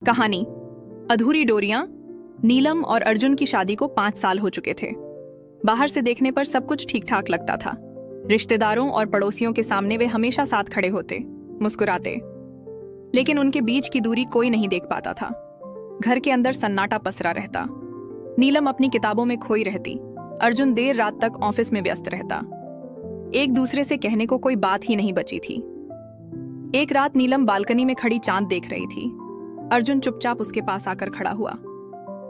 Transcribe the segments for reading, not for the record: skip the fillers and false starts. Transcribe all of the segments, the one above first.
कहानी अधूरी डोरियां। नीलम और अर्जुन की शादी को 5 साल हो चुके थे। बाहर से देखने पर सब कुछ ठीक ठाक लगता था। रिश्तेदारों और पड़ोसियों के सामने वे हमेशा साथ खड़े होते, मुस्कुराते। लेकिन उनके बीच की दूरी कोई नहीं देख पाता था। घर के अंदर सन्नाटा पसरा रहता। नीलम अपनी किताबों में खोई रहती, अर्जुन देर रात तक ऑफिस में व्यस्त रहता। एक दूसरे से कहने को कोई बात ही नहीं बची थी। एक रात नीलम बालकनी में खड़ी चांद देख रही थी। अर्जुन चुपचाप उसके पास आकर खड़ा हुआ।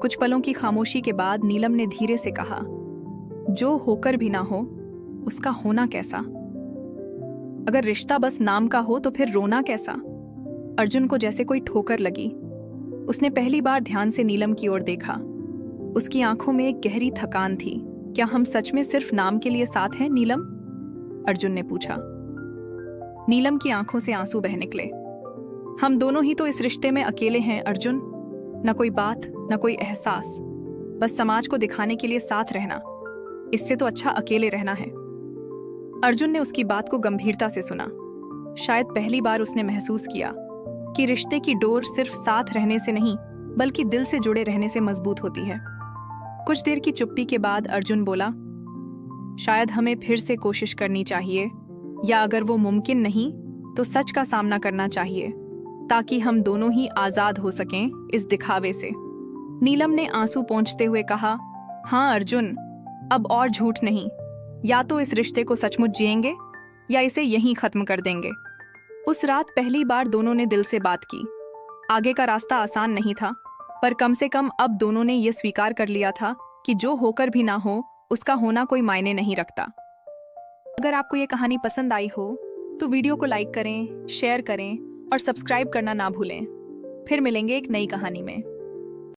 कुछ पलों की खामोशी के बाद नीलम ने धीरे से कहा, जो होकर भी ना हो उसका होना कैसा। अगर रिश्ता बस नाम का हो तो फिर रोना कैसा। अर्जुन को जैसे कोई ठोकर लगी। उसने पहली बार ध्यान से नीलम की ओर देखा। उसकी आंखों में एक गहरी थकान थी। क्या हम सच में सिर्फ नाम के लिए साथ हैं नीलम? अर्जुन ने पूछा। नीलम की आंखों से आंसू बह निकले। हम दोनों ही तो इस रिश्ते में अकेले हैं अर्जुन। न कोई बात, न कोई एहसास, बस समाज को दिखाने के लिए साथ रहना। इससे तो अच्छा अकेले रहना है। अर्जुन ने उसकी बात को गंभीरता से सुना। शायद पहली बार उसने महसूस किया कि रिश्ते की डोर सिर्फ साथ रहने से नहीं, बल्कि दिल से जुड़े रहने से मजबूत होती है। कुछ देर की चुप्पी के बाद अर्जुन बोला, शायद हमें फिर से कोशिश करनी चाहिए, या अगर वो मुमकिन नहीं तो सच का सामना करना चाहिए, ताकि हम दोनों ही आजाद हो सकें इस दिखावे से। नीलम ने आंसू पोंछते हुए कहा, हाँ अर्जुन, अब और झूठ नहीं। या तो इस रिश्ते को सचमुच जिएंगे या इसे यहीं खत्म कर देंगे। उस रात पहली बार दोनों ने दिल से बात की। आगे का रास्ता आसान नहीं था, पर कम से कम अब दोनों ने यह स्वीकार कर लिया था कि जो होकर भी ना हो उसका होना कोई मायने नहीं रखता। अगर आपको ये कहानी पसंद आई हो तो वीडियो को लाइक करें, शेयर करें और सब्सक्राइब करना ना भूलें। फिर मिलेंगे एक नई कहानी में।